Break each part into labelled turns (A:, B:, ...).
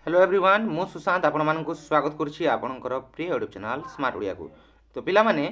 A: Hello everyone मु सुशांत आपण मानक स्वागत करुच्ची आपणकर प्रिय यूट्यूब चैनल स्मार्ट ओडिया को। तो पिला माने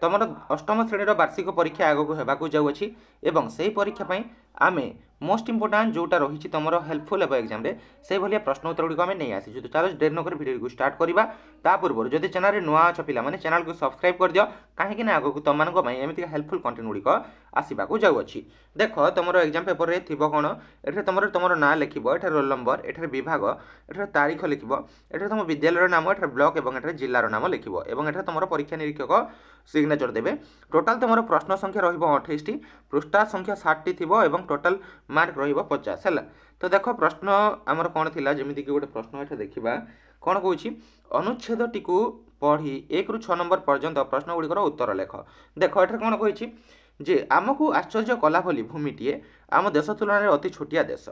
A: तुम अष्टम श्रेणी वार्षिक परीक्षा आगक होगाकू जाऊँगी एवं से परीक्षा पाई आमे मोस्ट इंपोर्टाट जोटा रही तुम हेल्पफुल हे एग्जाम से भाया प्रश्न उत्तर गुड़िक आम नहीं आसी तो चलो डेर नक भिडियो को स्टार्ट करवा ता पूर्व जदि चैनल नुआ अच्छ पे चैनल को सब्सक्राइब कर दियो कहीं आगक तुम एमती हेल्पफुल कंटेंट गुड़िक आसवाक जाऊँगी। देख तुम एग्जाम पेपर में थी कौन ये तुम ना लिख ये रोल नंबर ये विभाग ये तारीख लिख ये तुम विद्यालय नाम ये ब्लॉक और जिलार नाम लिख ये तुम परीक्षा निरीक्षक सिग्नेचर देवे। टोटाल तुम प्रश्न संख्या रईस पृष्ठा संख्या 60 थी और टोटाल मार्क रो50 है। तो देख प्रश्न आमर कौन थी जमीक कि गोटे प्रश्न ये देखा कौन कौन अनुच्छेद टी पढ़ी 1 ରୁ 6 नंबर पर्यंत प्रश्न गुड़िकर उत्तर लेख। देख ये कौन कही जे आमको आश्चर्य कला भली भूमिटीए आम देश तुलन में अति छोटिया देश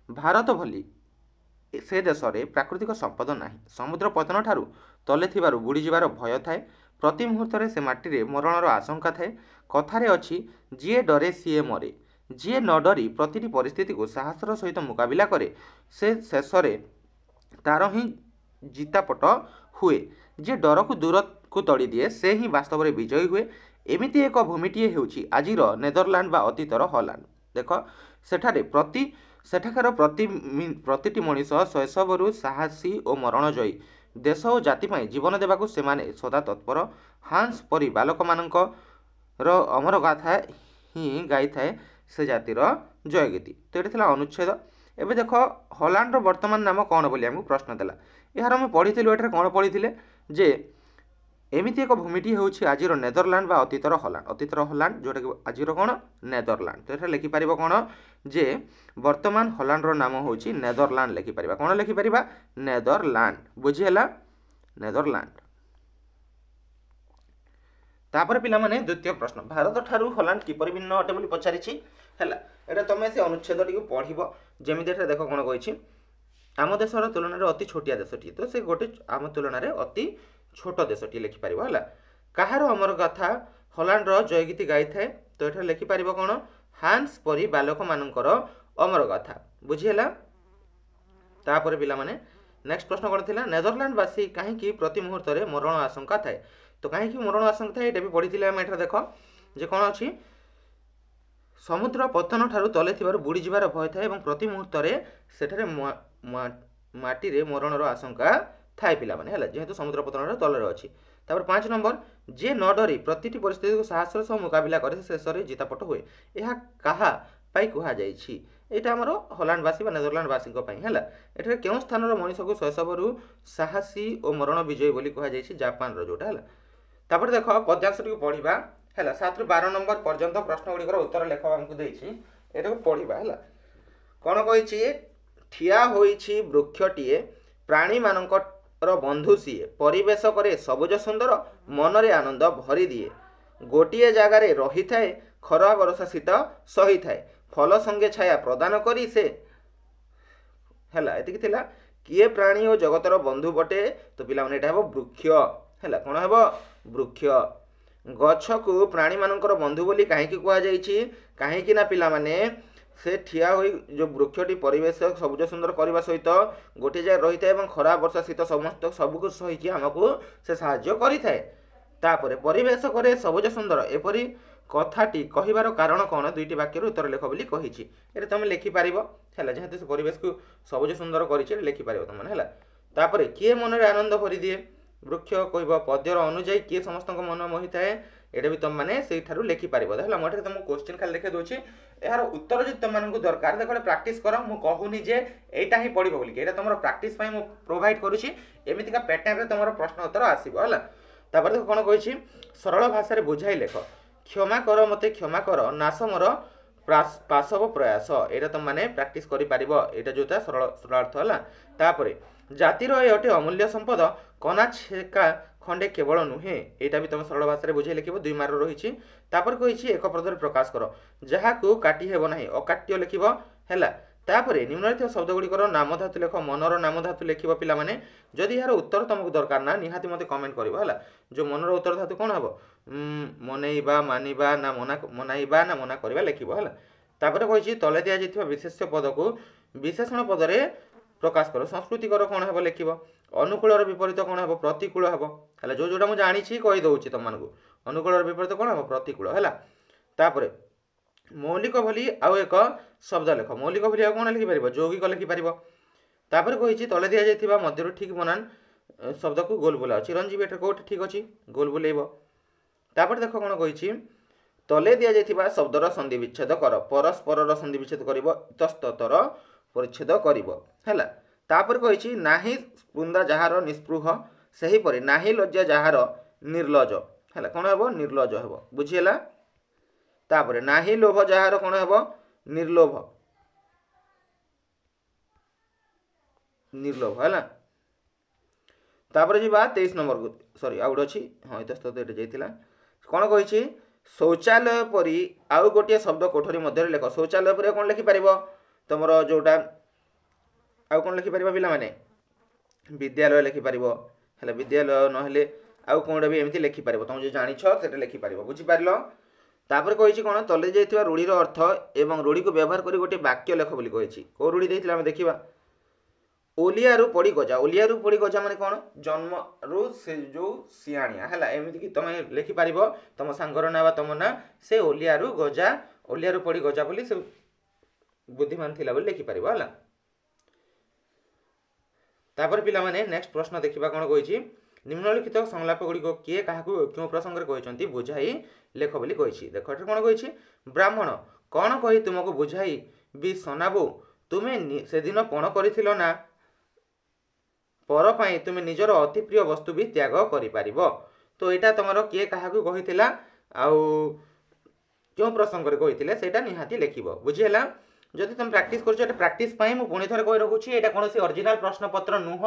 A: भारत भली से देश में प्राकृतिक संपद ना समुद्र पतन ठारू तले थिबार बुड़ी जिबार भय थाए प्रति मुहूर्त से माटी मरणर आशंका थाए कथार अच्छी जी डरे सी मरे जी न डरी प्रति परिस्थिति को साहसर सहित मुकाबिला करे से शेष तार ही जितापट हुए जी डर को दूर को तड़ी दिए से ही वास्तव में विजयी हुए। एमिति एक भूमिटीए होउछि आजिर नेदरलैंड बा अतीतर हॉलैंड। देख सेठारे सेठाकार प्रतिटी मनीष शैशवरू साहसी और मरणजयी देश और जाति जीवन देवाकू सेमाने सदा तत्पर हांस परी बालक मानकर अमर गाथा ही गाई थाए से जातिर जयगीति। तो ये अनुच्छेद। एवं देख हॉलैंड वर्तमान नाम कौन बोली आमको प्रश्न देला यार आम पढ़ी ये कौन पढ़ी जे एमिति एक भूमिटी होउछि आजिर नेदरलैंड बा अतीतर हॉलैंड जोटा कि आजिर कौन नेदरलैंड। तो ये लिखिपर कौन जे वर्तमान हॉलैंड रो नाम होउछि नेदरलैंड लिखिपर कौन लिखिपर नेदरलैंड बुझीला नेदरलैंड। तापर पिला माने द्वितीय प्रश्न भारत ठारू हॉलैंड किपर भिन्न अटे बोली पचारिछि हैला एटा तमे से अनुच्छेद टी पढ़िबो जेमिति एटा देखो कौन कहिछि आम देशर तुलन में अति छोटिया देशटी तो से गोटे आम तुलन में अति छोट देशटी लिखिपर है कहार अमर गाथा हॉलैंड जयगीति गाई थाए। तो ये लिखिपर कौन हांस परी बालक मानकर अमर गाथा बुझीला। तापर पिला माने नेक्स्ट प्रश्न कौन था नेदरलैंडवासी कहीं प्रति मुहूर्त में मरण आशंका थाए। तो कहीं मरण आशंका थाए ये भी पढ़ी आम ये देख जे कौन अच्छी समुद्र पतन ठारू तले थिबार बुड़ी जिबार भय थाए और प्रति मुहूर्त सेठारे माटी मरणर आशंका थाए पिला माने है जेहेतु समुद्र पतन तले अच्छी। तापर 5 नंबर जे न डरी प्रति परिस्थिति को साहसर सह मुकाबिला करे शेष जितापट हुए यह कहा पाई कह जाइछि एटा हमर हॉलैंडवासी बा नेदरलैंडवासी को पई हैला एठरे केउ स्थानर मनीष को शैशवरू साहसी और मरण विजयी बोली कह जाइछि जापान रो जोटा हैला। तापर देखो पद्यांश को पढ़िबा हैला 7 ରୁ 12 नंबर पर्यंत प्रश्न गुड़िकर उत्तर लेख हमको देइछि एटा को पढ़िबा हैला कोन कहिछि ठिया होइछि वृक्षटीए प्राणी मानकर बंधु सीए परिवेश करे सबुज सुंदर मनरे आनंद भरी दिए गोटे जगार रही थाए खरा बरसा शीत सही थाए फल संगे छाया प्रदान करी से हैला एतिक थिला किए प्राणी और जगतर बंधु बटे। तो पिला माने एटा हेबो वृक्ष हैला कौन हेबो वृक्ष गछ को प्राणी मानकर बंधु बोली कहीं कह जाइछि कहीं ना पिला माने से ठिया होई जो वृक्षटी परिवेश सबुज सुंदर करने सहित गोटे जगह रही था खरा वर्षा शीत समस्त सबको सही आमको से साहाय्य करि थाए। तापर परिवेश करे सबुज सुंदर एपरी कथाटी कहिबार कारण कौन दुईटी वाक्य उत्तर लेख बोली कहिछि ये तुम लिखिपर है जेहेतु से परिवेश को सबुज सुंदर कर लिखिपर तुम है। तापर किए मन में आनंद भरी दिए वृक्ष कह पद्यर अनुजाई किए समस्त मन मोहि थाए ये भी तुम मैंने से लिखिपर है। मुझे तुमको क्वेश्चन खाली लिखे दूसरी यार उत्तर जो तुमको दरकार देख प्राक्टिस कर मु कहूनी जे एटा ही पढ़ो बोलिक ये तुम प्राक्टिस मु प्रोवाइड करुँची एमतीका पैटर्न में तुम प्रश्न उत्तर आसो है। तापर देख कौन कही सरल भाषा बुझाई लेख क्षमा कर मते क्षमा कर नाश मोर पाशव प्रयास ये तुम मैंने प्राक्टिस कर जोटा सरल अर्थ है। तापर जातिर ये अटे अमूल्य संपद कना छेका खंडे केवल नुहे यहाँ भी तुम सरल भाषा बुझे लिख 2 मार्क रही। तापर कही एक पदर प्रकाश कर जहाँ को काटी हेब ना अकाट्य लिख है। तापर निम्नलिखित शब्द गुड़िकर नाम धातु लेख मनर नाम धातु लिख पिला माने जदि यार उत्तर तुमको दरकार ना निहाती मते कमेंट करिवो हला जो मनर उत्तर धातु कोन हबो मनेइबा मानिबा ना मनाइबा ना मना करबा लिखिवो हला। तापर कहिछि तले दिया जिथिबा विशेष्य पद को विशेषण पदरे प्रकाश कर संस्कृतिकर कौन है लिखिब अनुकूलर विपरीत कौन है प्रतिकूल हम है जो जोटा मुझे जानी कहीदे तुमको अनुकूलर विपरीत कौन है प्रतिकूल है तापर मौलिक भली आउ एक शब्द लेख मौलिक भली आउ कौन लिखिपर यौगिक लिखिपर तापर कही तले दि जाइए मध्य ठीक बनान शब्द को गोल बुलाओ चिरंजीवी एटा कौट ठीक अच्छी गोल बुलेब तापर देख कौन कही तले दि जाइए शब्दर सन्धि विच्छेद कर परस्पर सन्धि विच्छेद कर इतस्ततर परिच्छेद कर तापर कही नाही स्पृंदा जार निस्पृह सेहीपरि नाही लज्जा जार निर्लज है कौन हे निर्लज हे बुझीगला तापर नाही लोभ जार कौन हे निर्लोभ निर्लोभ है तापर जी 23 नंबर को सॉरी आउट अच्छी हाँ इतस्ततर जाइला कौन कही शौचालय परी आउ गोटे शब्द कोठरी मध्य लेख शौचालय पर कौन लिखिपर तुम जोटा आउ कौन लिखिपर पिला माने विद्यालय लिखिपर है विद्यालय नहेले आउ कौन भी एमती लिखिपर तुम जो जान से लिखिपर बुझीपार तापर कही कौन तले जाइए रूढ़ीर अर्थ एवं रूढ़ी को व्यवहार कर गोटे वाक्य लेख बोली कही कौ रूढ़ी देते आम देखा ओलियारू पड़ी गजा ओलियारू पड़ी गजा माने कौन जन्म रु से जो सियाणिया है एमती कि तुम लिखिपर तुम सांगर ना तुम ना से ओलियारू गजा ओलियारू पड़ी गजा बोली से बुद्धिमान थिला बोली लिखिपर है तापर पिला माने नेक्स्ट प्रश्न देखा कौन कही निम्नलिखित संलाप गुड़िक किए क्या क्यों प्रसंग कहते बुझाई लेख बोली कही देख कौन कही ब्राह्मण कौन कही तुमको बुझाई भी सनाबू तुम्हें से दिन पण कर ना पर पाई तुम निजर अति प्रिय वस्तु भी त्याग कर तो यहाँ तुम किए क्या कही आउ क्यों प्रसंग कही निहाती लिख बुझीगला जदि तुम प्रैक्टिस कर प्रैक्टिस मुझे पुणी थे कही रखुच्छी यहाँ कौन ओरिजिनल प्रश्नपत्र नुह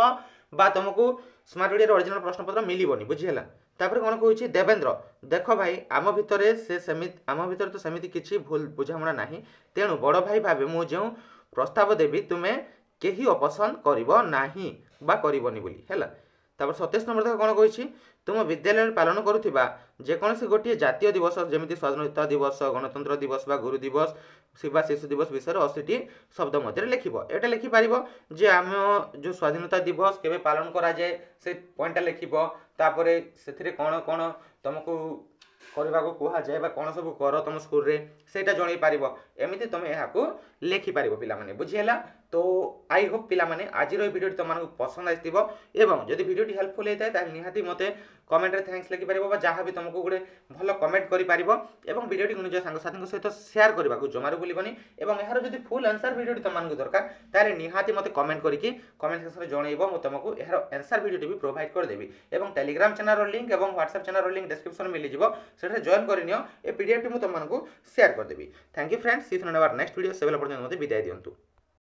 A: बा तुमको स्मार्ट वीडियो ओरिजिनल प्रश्नपत्र मिलबनी बुझीगला तापर कौन कही देवेंद्र देख भाई आम भितर आम भितर तो सेमती किसी भूल बुझामणा ना तेणु बड़ भाई भावे मुझे प्रस्ताव देवी तुम्हें केही अपसंद करिबो नाही बा करिबोनी बोली हैला तापर 27 नंबर तक कौन कही तुम विद्यालय पालन करुवा जेकोसी गोटे जातीय दिवस जमी स्वाधीनता दिवस गणतंत्र दिवस बा गुरु दिवस शिवा शिशु दिवस विषय 80टी शब्द मध्य लिखिब एटा लिखिपर जे आम जो स्वाधीनता दिवस केवे पालन करा जाए से पॉइंटा लिखिब तापर से कौन कौन तुमको करने को कहुए कौन सब कर तुम स्कूल रे सेटा जन पार एमती तुम यहाँ लिखिपर पे बुझीगला तो आई होप पिला माने आज भिडियो तुमको पसंद आसो एवं जदि भिडियोटी हेल्पफुल होता है निहाती मत कमेंट रे थैंक्स लिखिपर जहाँ भी तुमको गोटे भल कमेंट कर भिडियोटी निज सांगसाथी सहित शेयर करने को जमार भूलबनी यार जब फुल आंसर भिडियोटी तुमको दरकार ताले निहाती मत कमेंट करके कमेंट सेक्शन में जनइब मुझे तुमको यार आंसर भिडियोटी भी प्रोवाइड करदेवी और टेलीग्राम चैनल लिंक और व्हाट्सएप चैनल लिंक डिस्क्रिप्शन में मिल जाए जॉइन करनियो ए पीडीएफ टी तुमको शेयर करदेवी thank you friends see next video से पर्यटन मत विदाय दिंतु।